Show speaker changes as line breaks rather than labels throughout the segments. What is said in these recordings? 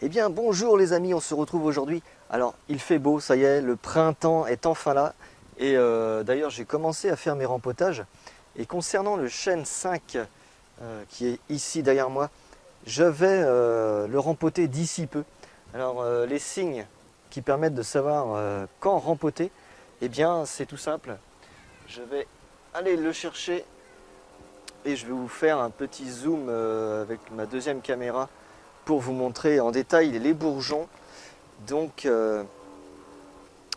Eh bien bonjour les amis, on se retrouve aujourd'hui. Alors il fait beau, ça y est, le printemps est enfin là. Et d'ailleurs j'ai commencé à faire mes rempotages. Et concernant le chêne 5 qui est ici derrière moi, je vais le rempoter d'ici peu. Alors les signes qui permettent de savoir quand rempoter, eh bien c'est tout simple. Je vais aller le chercher et je vais vous faire un petit zoom avec ma deuxième caméra pour vous montrer en détail les bourgeons. Donc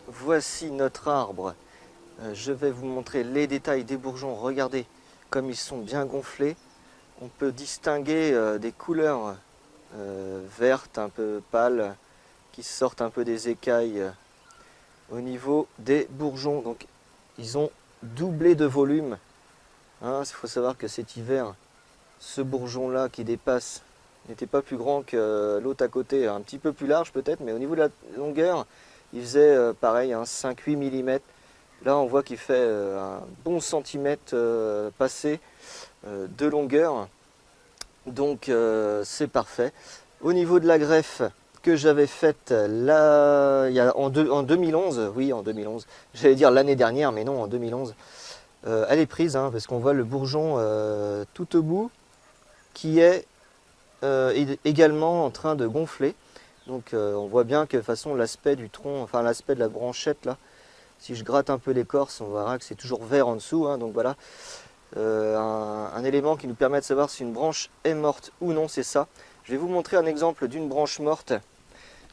voici notre arbre. Je vais vous montrer les détails des bourgeons. Regardez comme ils sont bien gonflés. On peut distinguer des couleurs vertes un peu pâles qui sortent un peu des écailles au niveau des bourgeons. Donc ils ont doublé de volume. Il faut savoir que cet hiver, ce bourgeon là qui dépasse n'était pas plus grand que l'autre à côté, un petit peu plus large peut-être, mais au niveau de la longueur, il faisait pareil, 5-8 mm. Là, on voit qu'il fait un bon centimètre passé de longueur, donc c'est parfait. Au niveau de la greffe que j'avais faite là, en 2011, oui en 2011, j'allais dire l'année dernière, mais non en 2011, elle est prise, parce qu'on voit le bourgeon tout au bout qui est également en train de gonfler. Donc on voit bien que de toute façon l'aspect du tronc, enfin l'aspect de la branchette là, si je gratte un peu l'écorce, on verra que c'est toujours vert en dessous. Donc voilà, un élément qui nous permet de savoir si une branche est morte ou non, c'est ça. Je vais vous montrer un exemple d'une branche morte.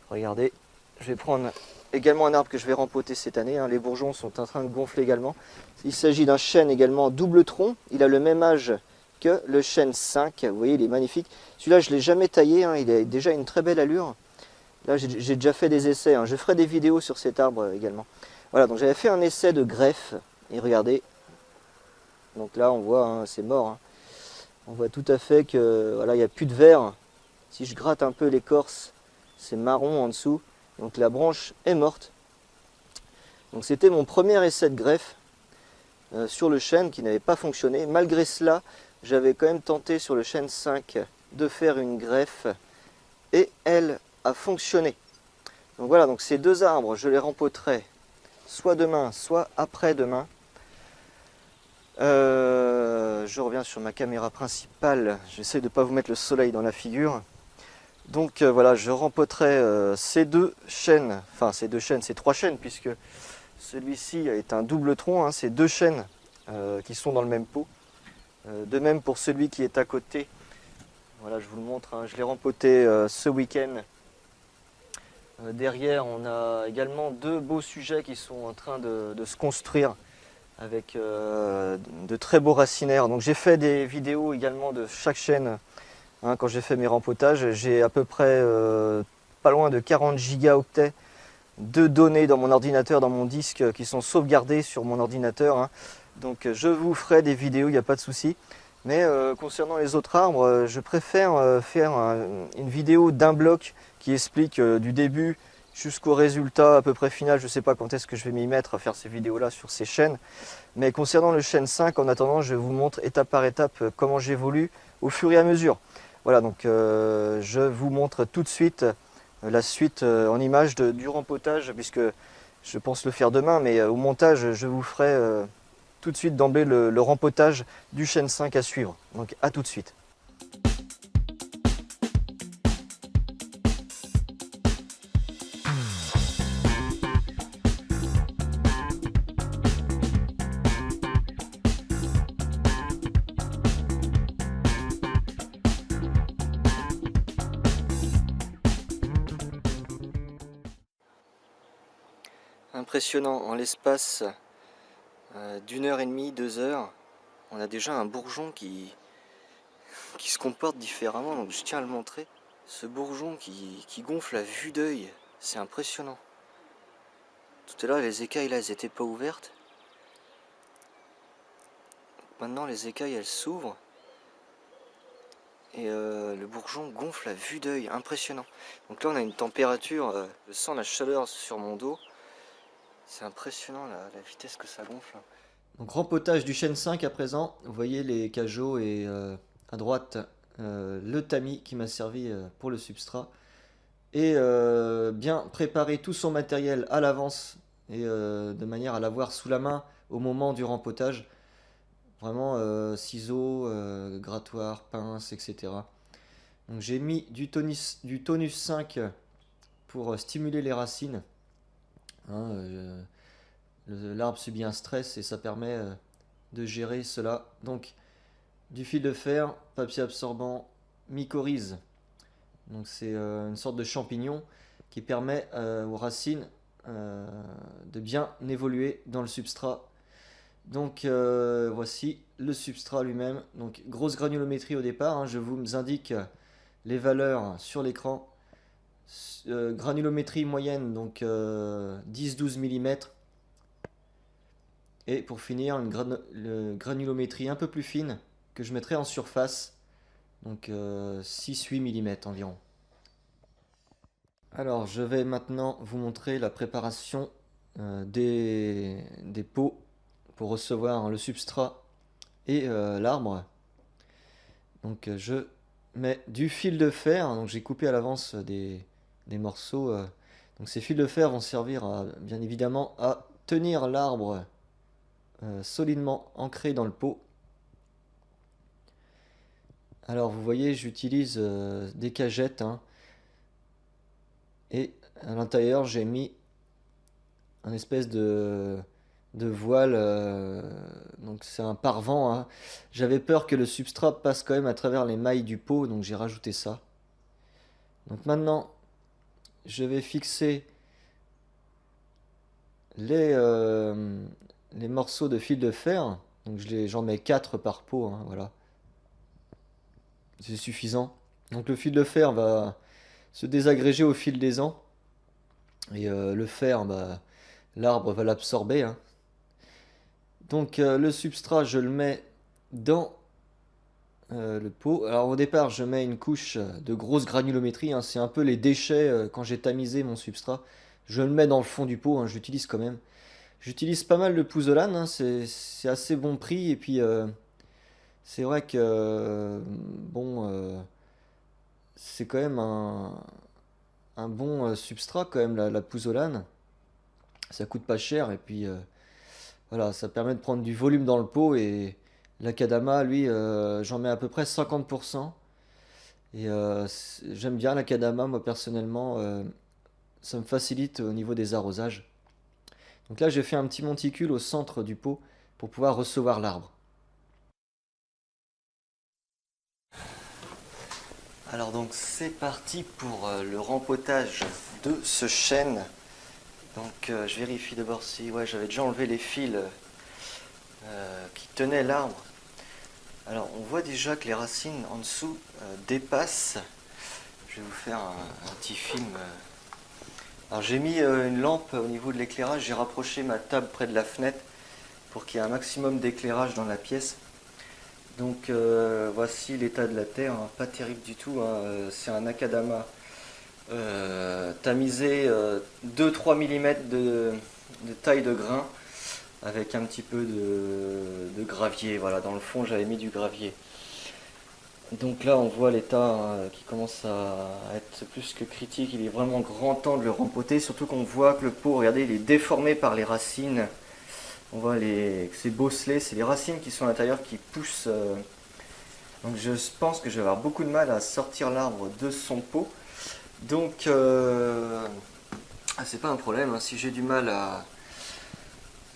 Regardez, je vais prendre également un arbre que je vais rempoter cette année. Les bourgeons sont en train de gonfler également. Il s'agit d'un chêne également double tronc. Il a le même âge que le chêne 5. Vous voyez, il est magnifique. Celui-là, je ne l'ai jamais taillé. Il a déjà une très belle allure. Là, j'ai déjà fait des essais. Je ferai des vidéos sur cet arbre également. Voilà, donc j'avais fait un essai de greffe. Et regardez. Donc là, on voit, c'est mort. On voit tout à fait que voilà, il n'y a plus de vert. Si je gratte un peu l'écorce, c'est marron en dessous. Donc la branche est morte. Donc c'était mon premier essai de greffe sur le chêne qui n'avait pas fonctionné. Malgré cela, j'avais quand même tenté sur le chêne 5 de faire une greffe et elle a fonctionné. Donc voilà, donc ces deux arbres, je les rempoterai soit demain, soit après-demain. Je reviens sur ma caméra principale, j'essaie de ne pas vous mettre le soleil dans la figure. Donc voilà, je rempoterai ces deux chênes, enfin ces trois chênes, puisque celui-ci est un double tronc, c'est deux chênes qui sont dans le même pot. De même pour celui qui est à côté, voilà, je vous le montre, je l'ai rempoté ce week-end. Derrière, on a également deux beaux sujets qui sont en train de se construire avec de très beaux racinaires. Donc j'ai fait des vidéos également de chaque chêne quand j'ai fait mes rempotages. J'ai à peu près pas loin de 40 gigaoctets de données dans mon ordinateur, dans mon disque, qui sont sauvegardées sur mon ordinateur. Donc je vous ferai des vidéos, il n'y a pas de souci. Mais concernant les autres arbres, je préfère faire une vidéo d'un bloc qui explique du début jusqu'au résultat à peu près final. Je ne sais pas quand est-ce que je vais m'y mettre à faire ces vidéos-là sur ces chênes. Mais concernant le chêne 5, en attendant, je vous montre étape par étape comment j'évolue au fur et à mesure. Voilà, donc je vous montre tout de suite la suite en images du rempotage, puisque je pense le faire demain, mais au montage, je vous ferai tout de suite d'emblée le rempotage du chêne 5 à suivre. Donc à tout de suite. Impressionnant, en l'espace d'une heure et demie, 2 heures, on a déjà un bourgeon qui se comporte différemment, donc je tiens à le montrer. Ce bourgeon qui gonfle à vue d'œil, c'est impressionnant. Tout à l'heure les écailles là, elles n'étaient pas ouvertes. Maintenant les écailles elles s'ouvrent. Et le bourgeon gonfle à vue d'œil, impressionnant. Donc là on a une température, je sens la chaleur sur mon dos. C'est impressionnant la vitesse que ça gonfle. Donc rempotage du chêne 5 à présent. Vous voyez les cajots et à droite le tamis qui m'a servi pour le substrat. et bien préparer tout son matériel à l'avance et de manière à l'avoir sous la main au moment du rempotage. Vraiment ciseaux, grattoir, pince, etc. Donc j'ai mis du tonus 5 pour stimuler les racines. Hein, l'arbre subit un stress et ça permet de gérer cela. Donc du fil de fer, papier absorbant, mycorhize. Donc c'est une sorte de champignon qui permet aux racines de bien évoluer dans le substrat. Donc voici le substrat lui-même. Donc grosse granulométrie au départ, hein, je vous indique les valeurs sur l'écran. Granulométrie moyenne, donc 10-12 mm. Et pour finir, une granulométrie un peu plus fine que je mettrai en surface, donc 6-8 mm environ. Alors je vais maintenant vous montrer la préparation des pots pour recevoir le substrat et l'arbre. Donc je mets du fil de fer, donc j'ai coupé à l'avance des morceaux. Donc ces fils de fer vont servir bien évidemment à tenir l'arbre solidement ancré dans le pot. Alors vous voyez, j'utilise des cagettes, hein, et à l'intérieur j'ai mis un espèce de voile, donc c'est un pare-vent, hein. J'avais peur que le substrat passe quand même à travers les mailles du pot, donc j'ai rajouté ça. Donc maintenant je vais fixer les morceaux de fil de fer. Donc j'en mets 4 par pot, hein, voilà. C'est suffisant. Donc le fil de fer va se désagréger au fil des ans. Et le fer, bah, l'arbre va l'absorber, hein. Donc le substrat, je le mets dans le pot. Alors au départ, je mets une couche de grosse granulométrie, hein. C'est un peu les déchets quand j'ai tamisé mon substrat. Je le mets dans le fond du pot, hein, j'utilise quand même. J'utilise pas mal de pouzzolane, hein, c'est assez bon prix. Et puis c'est vrai que bon, c'est quand même un bon substrat quand même, la pouzzolane. Ça coûte pas cher et puis voilà, ça permet de prendre du volume dans le pot. Et l'acadama, lui, j'en mets à peu près 50%. Et j'aime bien l'acadama, moi personnellement, ça me facilite au niveau des arrosages. Donc là, j'ai fait un petit monticule au centre du pot pour pouvoir recevoir l'arbre. Alors donc c'est parti pour le rempotage de ce chêne. Donc je vérifie d'abord si j'avais déjà enlevé les fils qui tenaient l'arbre. Alors on voit déjà que les racines en dessous dépassent. Je vais vous faire un petit film. Alors j'ai mis une lampe au niveau de l'éclairage, j'ai rapproché ma table près de la fenêtre pour qu'il y ait un maximum d'éclairage dans la pièce. Donc voici l'état de la terre, hein, pas terrible du tout, hein. C'est un akadama tamisé 2-3 mm de taille de grain avec un petit peu de gravier. Voilà, dans le fond j'avais mis du gravier. Donc là on voit l'état qui commence à être plus que critique. Il est vraiment grand temps de le rempoter, surtout qu'on voit que le pot, regardez, il est déformé par les racines. On voit que c'est bosselé, c'est les racines qui sont à l'intérieur qui poussent. Donc je pense que je vais avoir beaucoup de mal à sortir l'arbre de son pot. Donc c'est pas un problème, hein. Si j'ai du mal à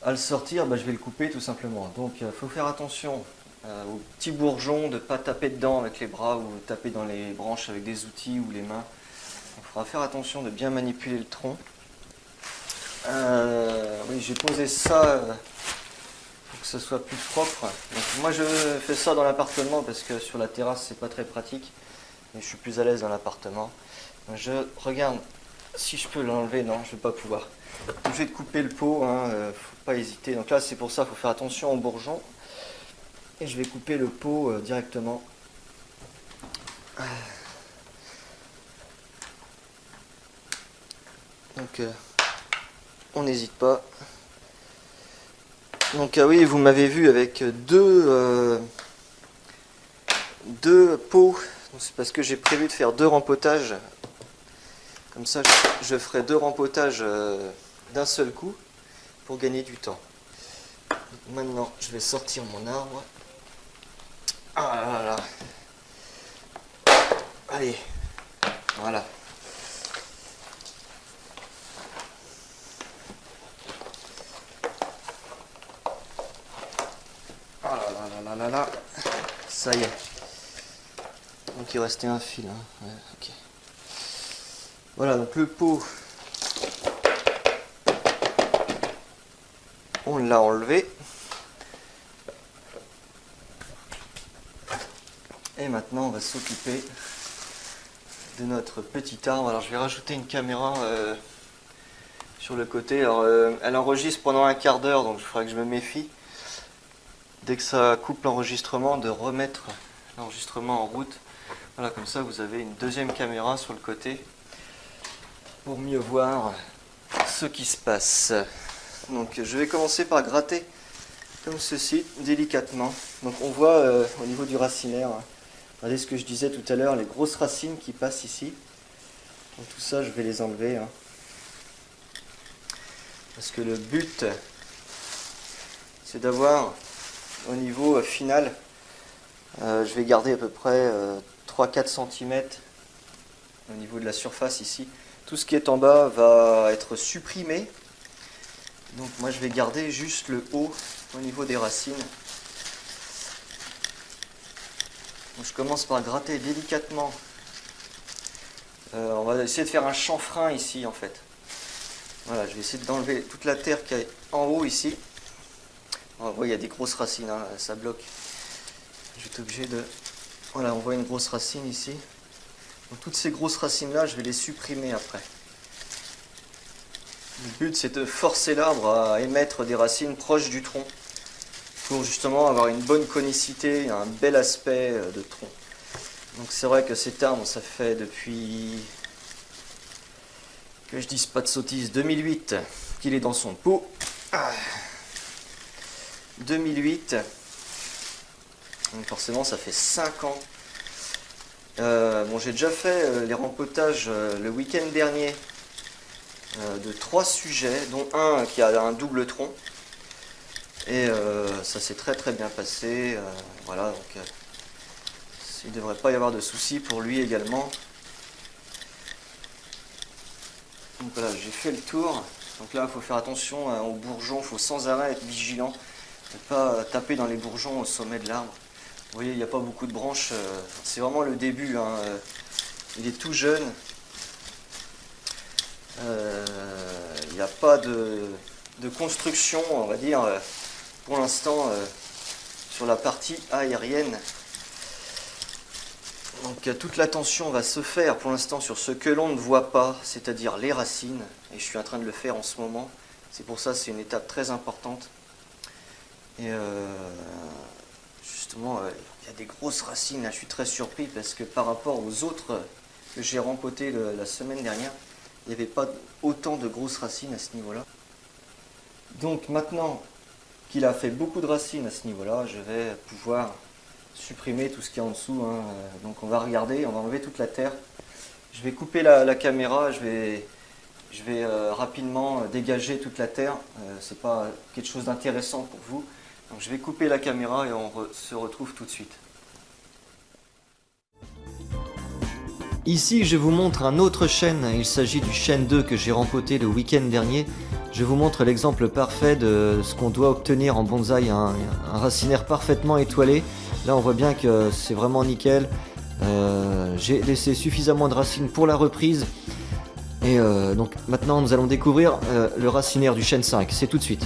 le sortir, bah, je vais le couper tout simplement. Donc il faut faire attention aux petits bourgeons, de ne pas taper dedans avec les bras ou taper dans les branches avec des outils ou les mains. Il faudra faire attention de bien manipuler le tronc. Oui, j'ai posé ça pour que ce soit plus propre. Donc, moi je fais ça dans l'appartement parce que sur la terrasse c'est pas très pratique. Mais je suis plus à l'aise dans l'appartement. Je regarde si je peux l'enlever. Non, je vais pas pouvoir. Je vais couper le pot, hein, faut pas hésiter. Donc là c'est pour ça, il faut faire attention aux bourgeons. Et je vais couper le pot directement. Donc on n'hésite pas. Donc oui, vous m'avez vu avec deux pots. C'est parce que j'ai prévu de faire 2 rempotages. Comme ça, je ferai 2 rempotages d'un seul coup pour gagner du temps. Maintenant, je vais sortir mon arbre. Ah là là. Allez, voilà. Ah là là là là là là. Ça y est. Donc il restait un fil. Hein. Ouais, ok. Voilà, donc le pot, on l'a enlevé. Et maintenant, on va s'occuper de notre petit arbre. Alors, je vais rajouter une caméra sur le côté. Alors, elle enregistre pendant un quart d'heure, donc il faudra que je me méfie. Dès que ça coupe l'enregistrement, de remettre l'enregistrement en route. Voilà, comme ça, vous avez une deuxième caméra sur le côté pour mieux voir ce qui se passe. Donc, je vais commencer par gratter comme ceci, délicatement. Donc, on voit au niveau du racinaire. Regardez ce que je disais tout à l'heure, les grosses racines qui passent ici. Donc tout ça, je vais les enlever. Hein. Parce que le but, c'est d'avoir au niveau final, je vais garder à peu près 3-4 cm au niveau de la surface ici. Tout ce qui est en bas va être supprimé. Donc moi, je vais garder juste le haut au niveau des racines. Donc je commence par gratter délicatement. On va essayer de faire un chanfrein ici en fait. Voilà, je vais essayer d'enlever toute la terre qui est en haut ici. On voit il y a des grosses racines, hein, ça bloque. Je vais être obligé de... Voilà, on voit une grosse racine ici. Donc toutes ces grosses racines là, je vais les supprimer après. Le but c'est de forcer l'arbre à émettre des racines proches du tronc, pour justement avoir une bonne conicité, un bel aspect de tronc. Donc c'est vrai que cet arbre, ça fait depuis, que je dise pas de sottises, 2008 qu'il est dans son pot. 2008, donc forcément ça fait 5 ans. Bon, j'ai déjà fait les rempotages le week-end dernier de 3 sujets, dont un qui a un double tronc. Et ça s'est très très bien passé. Voilà, donc il ne devrait pas y avoir de soucis pour lui également. Donc voilà, j'ai fait le tour. Donc là, il faut faire attention aux bourgeons, il faut sans arrêt être vigilant, ne pas taper dans les bourgeons au sommet de l'arbre. Vous voyez, il n'y a pas beaucoup de branches, c'est vraiment le début. Hein. Il est tout jeune. Il n'y a pas de construction, on va dire. Pour l'instant, sur la partie aérienne. Donc toute l'attention va se faire pour l'instant sur ce que l'on ne voit pas, c'est-à-dire les racines. Et je suis en train de le faire en ce moment. C'est pour ça que c'est une étape très importante. Et justement, il y a des grosses racines. Là, je suis très surpris parce que par rapport aux autres que j'ai rempotés la semaine dernière, il n'y avait pas autant de grosses racines à ce niveau-là. Donc maintenant qu'il a fait beaucoup de racines à ce niveau-là, je vais pouvoir supprimer tout ce qui est en dessous. Hein. Donc on va regarder, on va enlever toute la terre. Je vais couper la caméra, je vais rapidement dégager toute la terre. C'est pas quelque chose d'intéressant pour vous. Donc je vais couper la caméra et on se retrouve tout de suite. Ici, je vous montre un autre chêne. Il s'agit du chêne 2 que j'ai rempoté le week-end dernier. Je vous montre l'exemple parfait de ce qu'on doit obtenir en bonsaï, un racinaire parfaitement étoilé. Là, on voit bien que c'est vraiment nickel. J'ai laissé suffisamment de racines pour la reprise. Et donc maintenant, nous allons découvrir le racinaire du chêne 5. C'est tout de suite.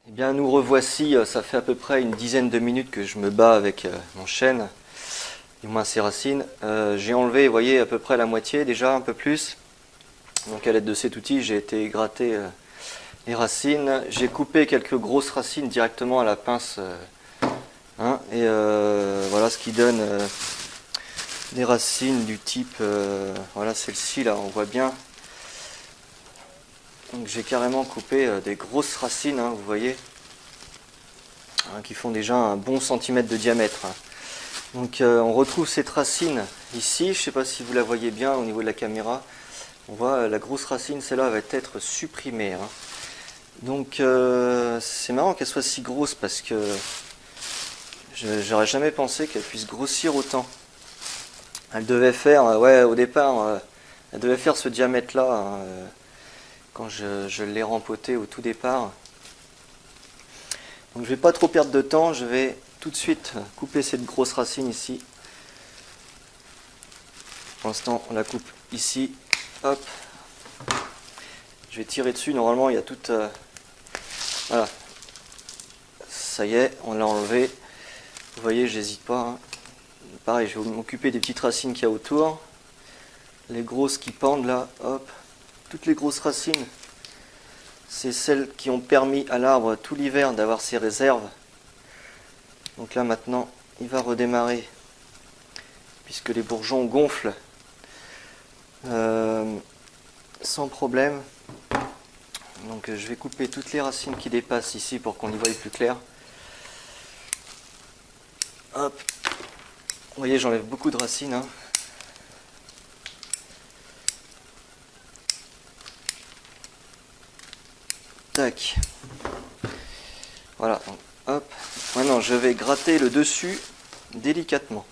Eh bien, nous revoici, ça fait à peu près une dizaine de minutes que je me bats avec mon chêne, du moins ses racines. J'ai enlevé, vous voyez, à peu près la moitié déjà, un peu plus. Donc à l'aide de cet outil, j'ai été gratter les racines. J'ai coupé quelques grosses racines directement à la pince. Hein, et voilà ce qui donne des racines du type, voilà celle-ci là, on voit bien. Donc j'ai carrément coupé des grosses racines, hein, vous voyez, hein, qui font déjà un bon centimètre de diamètre. Hein. Donc on retrouve cette racine ici, je ne sais pas si vous la voyez bien au niveau de la caméra. On voit la grosse racine, celle-là va être supprimée. Hein. Donc c'est marrant qu'elle soit si grosse parce que j'aurais jamais pensé qu'elle puisse grossir autant. Elle devait faire, ouais, au départ, elle devait faire ce diamètre-là hein, quand je l'ai rempotée au tout départ. Donc je ne vais pas trop perdre de temps, je vais tout de suite couper cette grosse racine ici. Pour l'instant, on la coupe ici. Hop. Je vais tirer dessus. Normalement, il y a toute... voilà. Ça y est, on l'a enlevé. Vous voyez, j'hésite pas. Hein. Pareil, je vais m'occuper des petites racines qu'il y a autour. Les grosses qui pendent là, hop. Toutes les grosses racines, c'est celles qui ont permis à l'arbre tout l'hiver d'avoir ses réserves. Donc là maintenant, il va redémarrer puisque les bourgeons gonflent sans problème. Donc je vais couper toutes les racines qui dépassent ici pour qu'on y voie plus clair. Hop. Vous voyez, j'enlève beaucoup de racines. Hein. Tac. Voilà. Donc, hop. Maintenant, je vais gratter le dessus délicatement.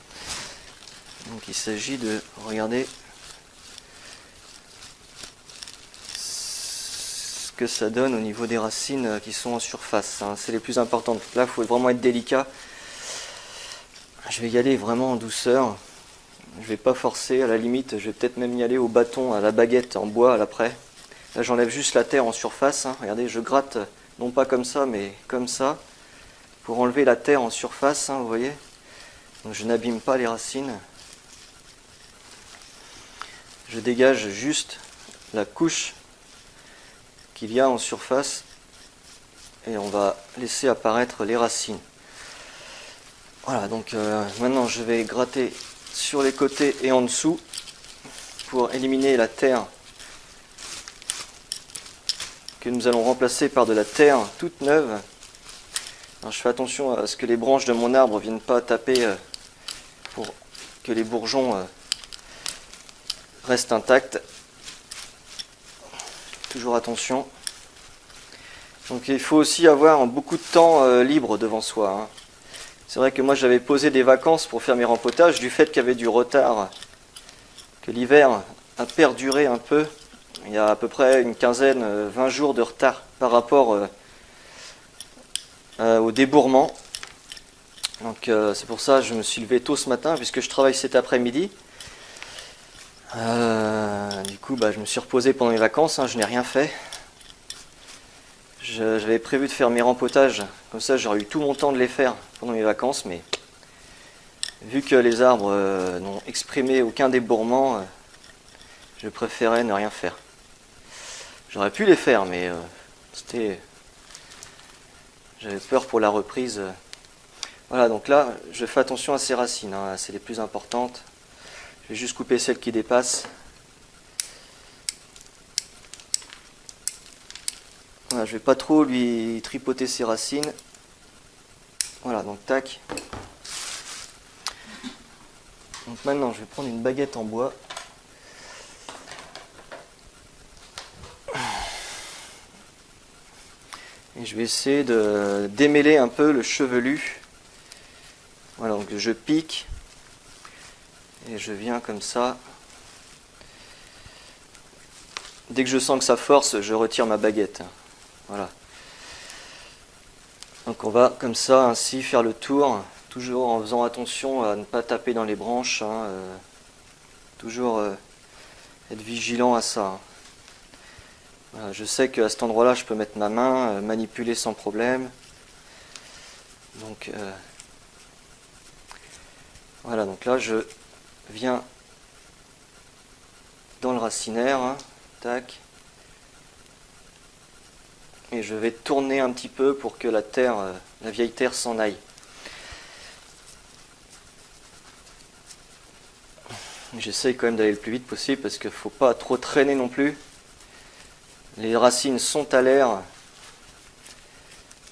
Donc il s'agit de regarder ce que ça donne au niveau des racines qui sont en surface. Hein. C'est les plus importantes. Là, il faut vraiment être délicat. Je vais y aller vraiment en douceur. Je ne vais pas forcer. À la limite, je vais peut-être même y aller au bâton, à la baguette en bois à l'après. Là, j'enlève juste la terre en surface. Hein. Regardez, je gratte, non pas comme ça, mais comme ça, pour enlever la terre en surface, hein, vous voyez. Donc je n'abîme pas les racines. Je dégage juste la couche qu'il y a en surface et on va laisser apparaître les racines. Voilà, donc maintenant je vais gratter sur les côtés et en dessous pour éliminer la terre que nous allons remplacer par de la terre toute neuve. Alors, je fais attention à ce que les branches de mon arbre ne viennent pas taper pour que les bourgeons restent intacts. Toujours attention. Donc il faut aussi avoir beaucoup de temps libre devant soi. Hein. C'est vrai que moi j'avais posé des vacances pour faire mes rempotages du fait qu'il y avait du retard, que l'hiver a perduré un peu. Il y a à peu près une quinzaine, 20 jours de retard par rapport au débourrement. Donc c'est pour ça que je me suis levé tôt ce matin puisque je travaille cet après-midi. Du coup je me suis reposé pendant les vacances, hein, je n'ai rien fait. J'avais prévu de faire mes rempotages, comme ça j'aurais eu tout mon temps de les faire pendant mes vacances, mais vu que les arbres n'ont exprimé aucun débourrement, je préférais ne rien faire. J'aurais pu les faire, mais j'avais peur pour la reprise. Voilà, donc là, je fais attention à ces racines, hein, c'est les plus importantes. Je vais juste couper celles qui dépassent. Voilà, je ne vais pas trop lui tripoter ses racines. Voilà, donc tac. Donc maintenant, je vais prendre une baguette en bois. Et je vais essayer de démêler un peu le chevelu. Voilà, donc je pique. Et je viens comme ça. Dès que je sens que ça force, je retire ma baguette. Voilà. Donc on va comme ça, ainsi, faire le tour, toujours en faisant attention à ne pas taper dans les branches, hein, toujours être vigilant à ça. Hein. Voilà, je sais qu'à cet endroit-là, je peux mettre ma main, manipuler sans problème. Donc voilà, donc là je viens dans le racinaire, hein, tac. Et je vais tourner un petit peu pour que la terre, la vieille terre s'en aille. J'essaye quand même d'aller le plus vite possible parce qu'il ne faut pas trop traîner non plus. Les racines sont à l'air.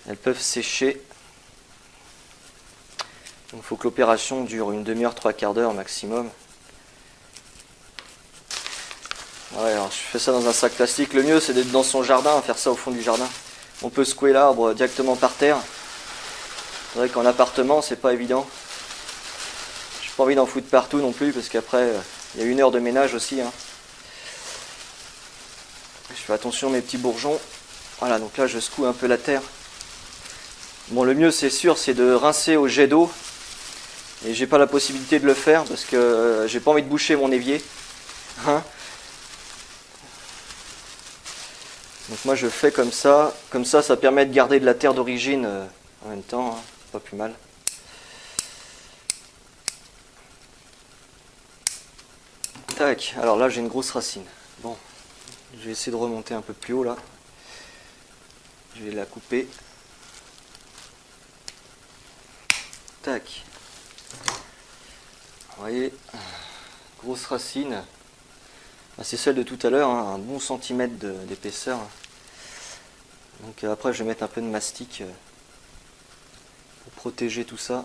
Elles peuvent sécher. Il faut que l'opération dure une demi-heure, 3/4 d'heure maximum. Ouais, alors je fais ça dans un sac plastique. Le mieux c'est d'être dans son jardin, faire ça au fond du jardin. On peut secouer l'arbre directement par terre. C'est vrai qu'en appartement c'est pas évident. J'ai pas envie d'en foutre partout non plus parce qu'après il y a 1 heure de ménage aussi. Hein. Je fais attention à mes petits bourgeons. Voilà, donc là je secoue un peu la terre. Bon, le mieux c'est sûr c'est de rincer au jet d'eau. Et j'ai pas la possibilité de le faire parce que j'ai pas envie de boucher mon évier. Hein. Donc moi je fais comme ça ça permet de garder de la terre d'origine en même temps, hein. Pas plus mal. Tac, alors là j'ai une grosse racine. Bon, je vais essayer de remonter un peu plus haut là. Je vais la couper. Tac. Vous voyez, grosse racine. C'est celle de tout à l'heure, hein, un bon centimètre d'épaisseur. Donc après je vais mettre un peu de mastic pour protéger tout ça.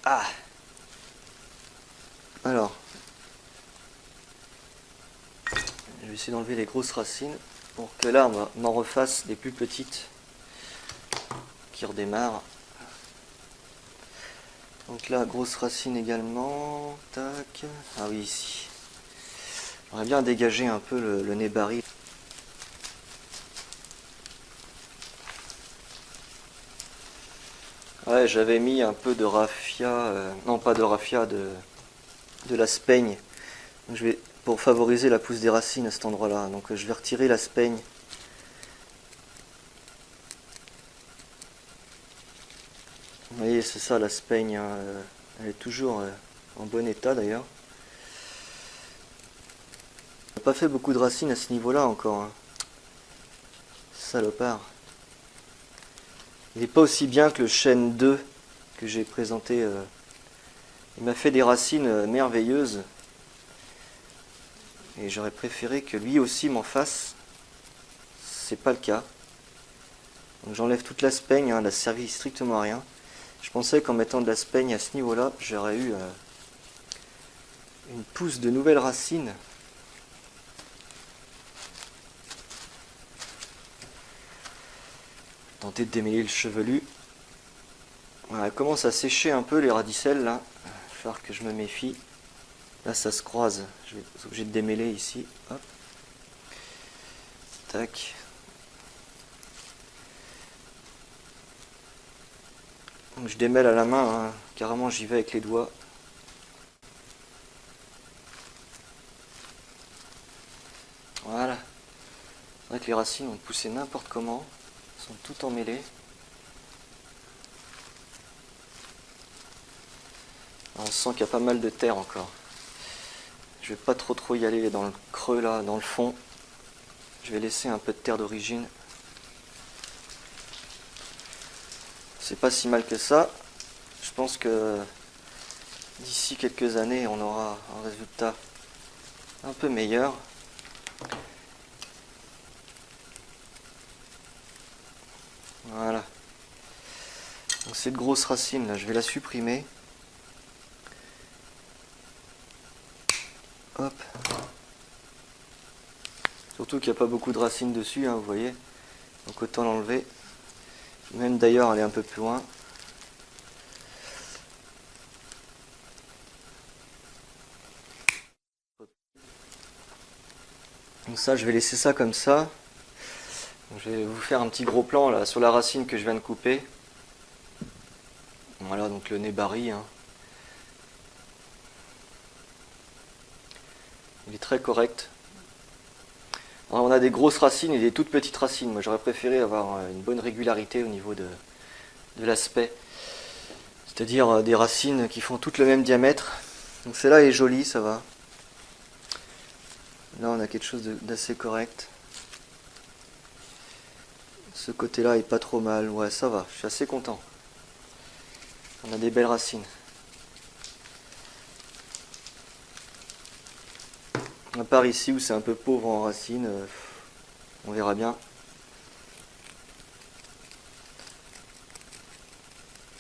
Ah. Alors, je vais essayer d'enlever les grosses racines pour que l'arbre m'en refasse des plus petites qui redémarrent. Donc là, grosse racine également. Tac. Ah oui, ici. J'aimerais bien dégager un peu le nébari. Ouais, j'avais mis un peu de raffia, non pas de raffia, de la speigne. Donc je vais, pour favoriser la pousse des racines à cet endroit-là. Donc je vais retirer la speigne. Vous voyez, c'est ça la speigne. Hein, elle est toujours en bon état d'ailleurs. On n'a pas fait beaucoup de racines à ce niveau-là encore. Hein. Salopard. Il n'est pas aussi bien que le chêne 2 que j'ai présenté. Il m'a fait des racines merveilleuses. Et j'aurais préféré que lui aussi m'en fasse. C'est pas le cas. Donc j'enlève toute la speigne, hein, elle n'a servi strictement à rien. Je pensais qu'en mettant de la speigne à ce niveau-là, j'aurais eu une pousse de nouvelles racines. Tenter de démêler le chevelu. Voilà, elle commence à sécher un peu les radicelles là. Il va falloir que je me méfie. Là ça se croise. Je vais être obligé de démêler ici. Hop. Tac. Donc je démêle à la main, hein. Carrément j'y vais avec les doigts. Voilà. C'est vrai que les racines ont poussé n'importe comment. Elles sont toutes emmêlées. On sent qu'il y a pas mal de terre encore. Je vais pas trop y aller dans le creux là, dans le fond. Je vais laisser un peu de terre d'origine. C'est pas si mal que ça. Je pense que d'ici quelques années, on aura un résultat un peu meilleur. Voilà. Donc cette grosse racine là, je vais la supprimer. Hop. Surtout qu'il n'y a pas beaucoup de racines dessus, hein, vous voyez. Donc autant l'enlever. Même d'ailleurs aller un peu plus loin. Donc ça, je vais laisser ça comme ça. Donc, je vais vous faire un petit gros plan là sur la racine que je viens de couper. Voilà, donc le nébari. Hein. Il est très correct. Alors, on a des grosses racines et des toutes petites racines. Moi, j'aurais préféré avoir une bonne régularité au niveau de l'aspect. C'est-à-dire des racines qui font toutes le même diamètre. Donc celle-là est jolie, ça va. Là, on a quelque chose d'assez correct. Ce côté-là est pas trop mal. Ouais, ça va. Je suis assez content. On a des belles racines. À part ici où c'est un peu pauvre en racines, on verra bien.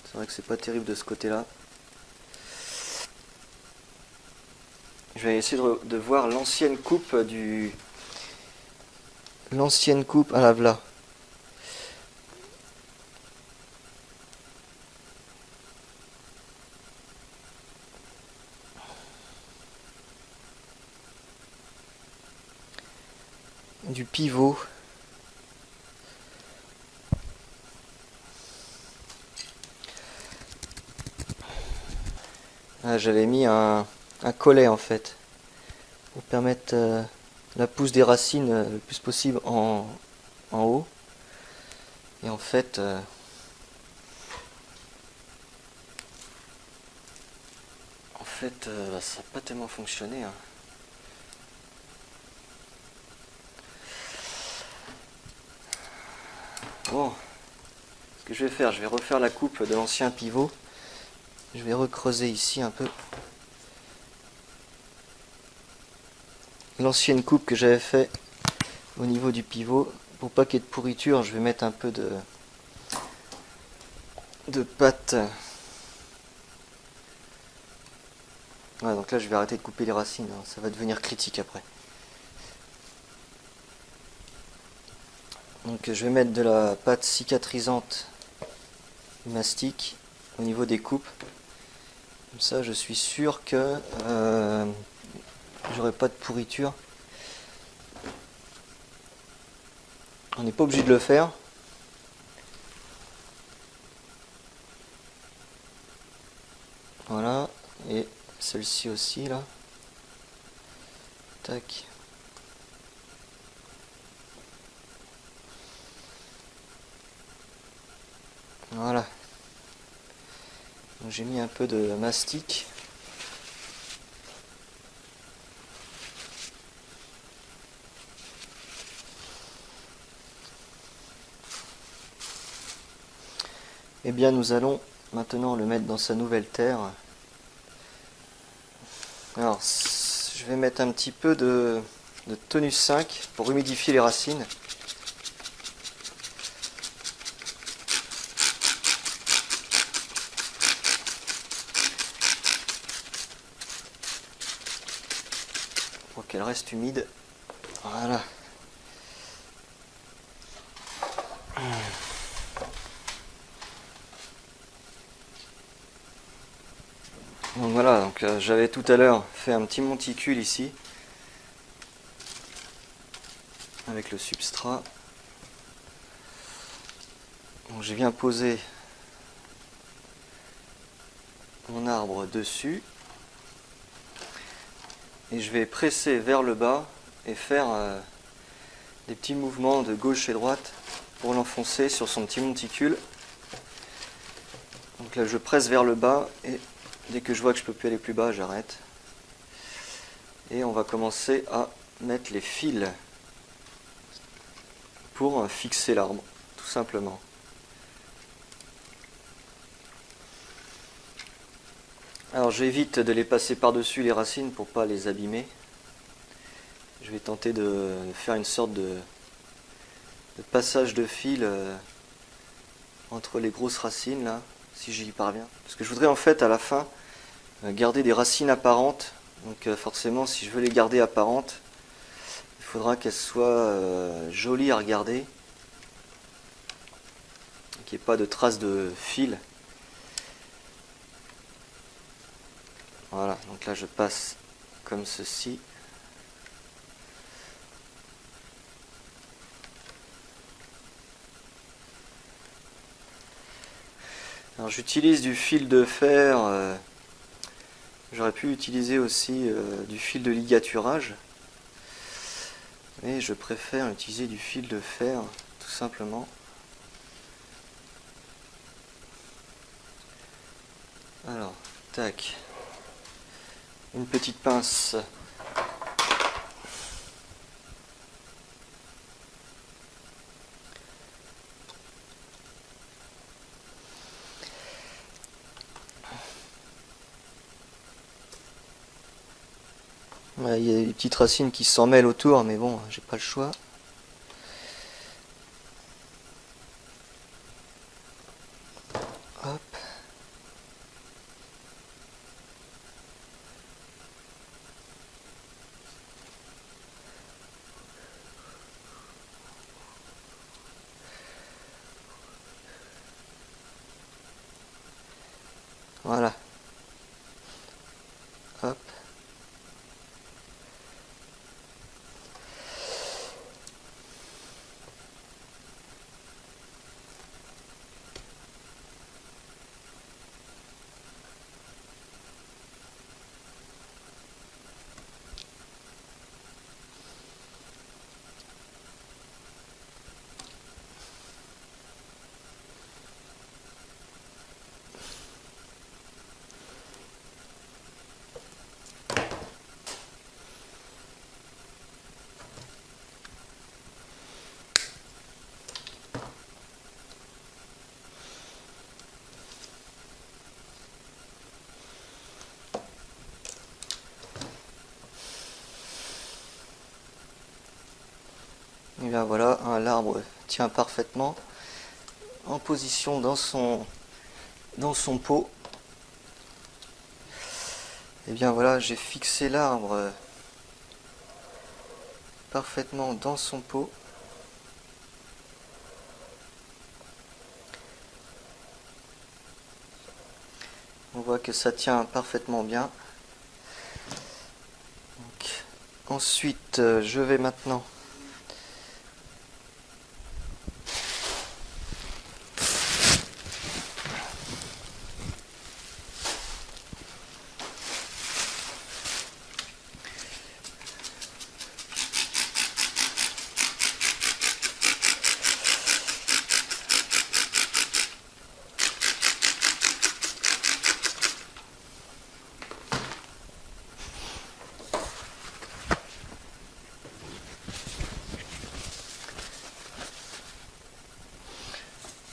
C'est vrai que c'est pas terrible de ce côté-là. Je vais essayer de voir l'ancienne coupe du... L'ancienne coupe... Ah là, voilà. Du pivot. Ah, j'avais mis un collet en fait pour permettre la pousse des racines le plus possible en haut. Et en fait, bah, ça n'a pas tellement fonctionné, hein. Bon, ce que je vais faire, je vais refaire la coupe de l'ancien pivot. Je vais recreuser ici un peu. L'ancienne coupe que j'avais fait au niveau du pivot. Pour pas qu'il y ait de pourriture, je vais mettre un peu de pâte. Ouais, donc là je vais arrêter de couper les racines, hein. Ça va devenir critique après. Donc je vais mettre de la pâte cicatrisante mastic au niveau des coupes. Comme ça je suis sûr que j'aurai pas de pourriture. On n'est pas obligé de le faire. Voilà, et celle-ci aussi là. Tac. Voilà. J'ai mis un peu de mastic. Eh bien nous allons maintenant le mettre dans sa nouvelle terre. Alors je vais mettre un petit peu de tonus 5 pour humidifier les racines. Pour qu'elle reste humide. Voilà. Donc voilà, donc j'avais tout à l'heure fait un petit monticule ici avec le substrat. Donc je viens poser mon arbre dessus et je vais presser vers le bas et faire des petits mouvements de gauche et droite pour l'enfoncer sur son petit monticule. Donc là je presse vers le bas et dès que je vois que je peux plus aller plus bas, j'arrête. Et on va commencer à mettre les fils pour fixer l'arbre, tout simplement. Alors j'évite de les passer par-dessus les racines pour pas les abîmer. Je vais tenter de faire une sorte de passage de fil entre les grosses racines là, si j'y parviens. Parce que je voudrais en fait à la fin garder des racines apparentes. Donc forcément si je veux les garder apparentes, il faudra qu'elles soient jolies à regarder. Qu'il n'y ait pas de traces de fil. Voilà, donc là je passe comme ceci. Alors j'utilise du fil de fer, j'aurais pu utiliser aussi du fil de ligaturage, mais je préfère utiliser du fil de fer tout simplement. Alors, tac, une petite pince. Ouais, il y a des petites racines qui s'en mêlent autour, mais bon, j'ai pas le choix. Hop. Voilà. Hop. Et bien voilà, l'arbre tient parfaitement en position dans son pot. Et bien voilà, j'ai fixé l'arbre parfaitement dans son pot. On voit que ça tient parfaitement bien. Donc, ensuite, je vais maintenant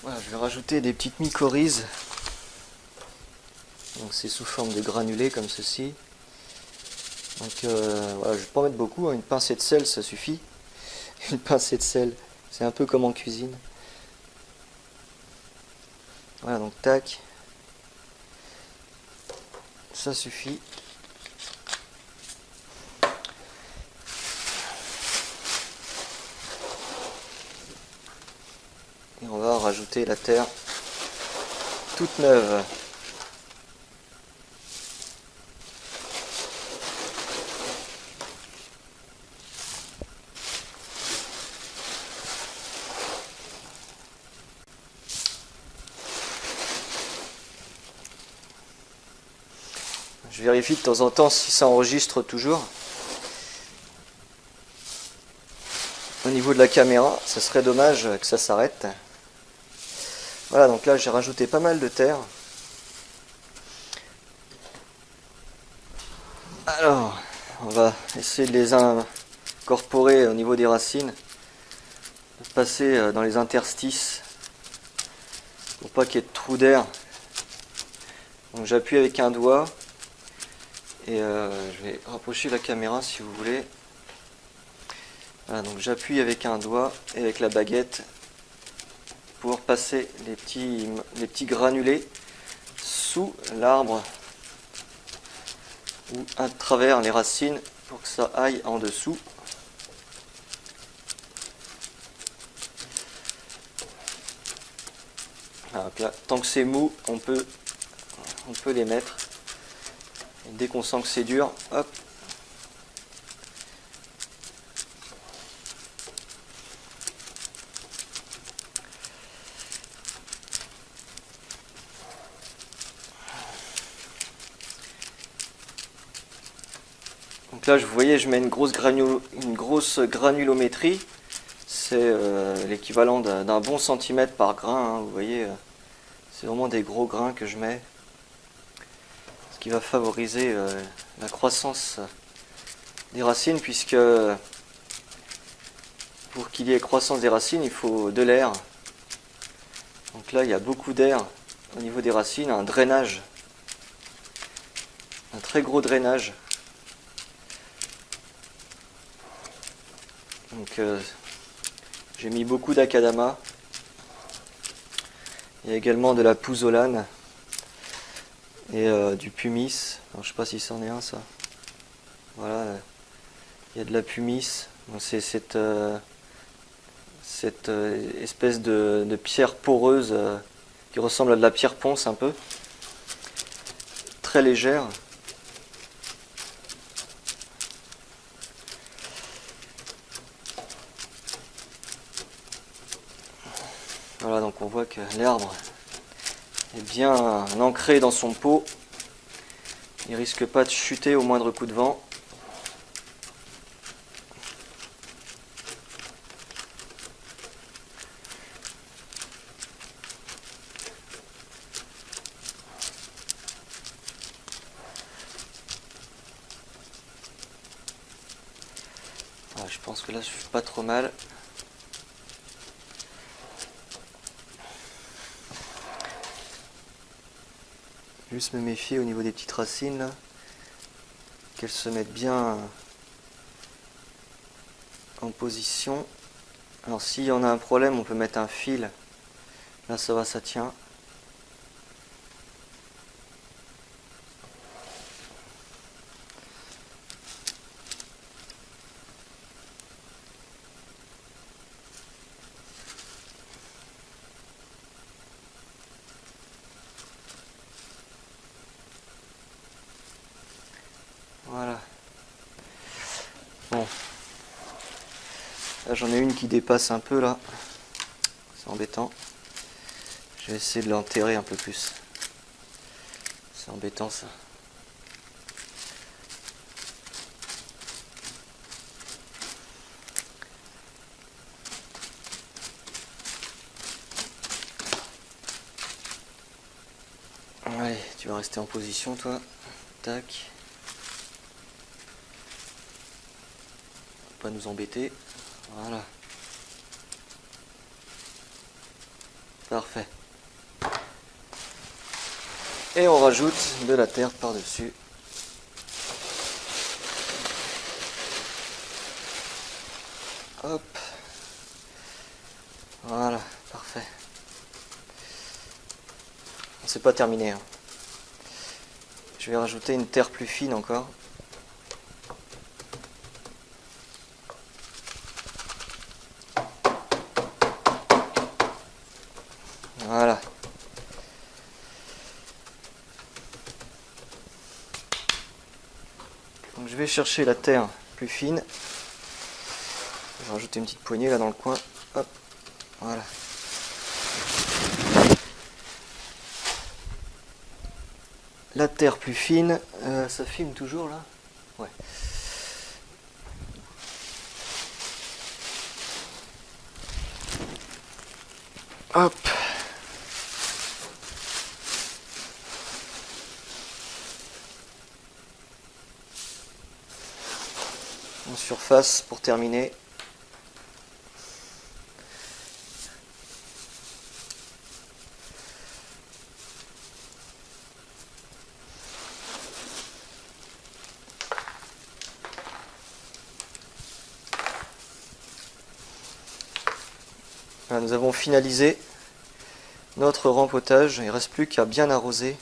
voilà, je vais rajouter des petites mycorhizes. Donc c'est sous forme de granulés comme ceci. Donc voilà, je ne vais pas en mettre beaucoup, hein. Une pincée de sel ça suffit. Une pincée de sel, c'est un peu comme en cuisine. Voilà, donc tac, ça suffit. Et on va rajouter la terre toute neuve. Je vérifie de temps en temps si ça enregistre toujours. Au niveau de la caméra, ça serait dommage que ça s'arrête. Voilà, donc là j'ai rajouté pas mal de terre. Alors, on va essayer de les incorporer au niveau des racines, de passer dans les interstices pour pas qu'il y ait de trous d'air. Donc j'appuie avec un doigt et je vais rapprocher la caméra si vous voulez. Voilà, donc j'appuie avec un doigt et avec la baguette pour passer les petits granulés sous l'arbre ou à travers les racines pour que ça aille en dessous. Donc là, tant que c'est mou, on peut les mettre. Et dès qu'on sent que c'est dur, hop. Donc là, vous voyez, je mets une grosse granulométrie. C'est l'équivalent d'un bon centimètre par grain, hein, vous voyez. C'est vraiment des gros grains que je mets. Ce qui va favoriser la croissance des racines, puisque pour qu'il y ait croissance des racines, il faut de l'air. Donc là, il y a beaucoup d'air au niveau des racines, un drainage. Un très gros drainage. Donc j'ai mis beaucoup d'acadama. Il y a également de la pouzzolane et du pumice. Alors, je sais pas si c'en est un, ça. Voilà, il y a de la pumice. C'est cette espèce de pierre poreuse qui ressemble à de la pierre ponce un peu, très légère. Voilà, donc on voit que l'herbe est bien ancré dans son pot. Il risque pas de chuter au moindre coup de vent. Voilà, je pense que là je suis pas trop mal. Juste me méfier au niveau des petites racines là, qu'elles se mettent bien en position. Alors s'il y en a un problème, on peut mettre un fil. Là ça va, ça tient. Voilà. Bon. Là j'en ai une qui dépasse un peu là. C'est embêtant. Je vais essayer de l'enterrer un peu plus. C'est embêtant ça. Allez, tu vas rester en position toi. Tac. Pas nous embêter. Voilà. Parfait. Et on rajoute de la terre par-dessus. Hop. Voilà, parfait. C'est pas terminé, hein. Je vais rajouter une terre plus fine encore. Voilà. Donc je vais chercher la terre plus fine. Je vais rajouter une petite poignée là dans le coin. Hop. Voilà. La terre plus fine. Ça filme toujours là? Ouais. Hop. En surface pour terminer. Voilà, nous avons finalisé notre rempotage. Il ne reste plus qu'à bien arroser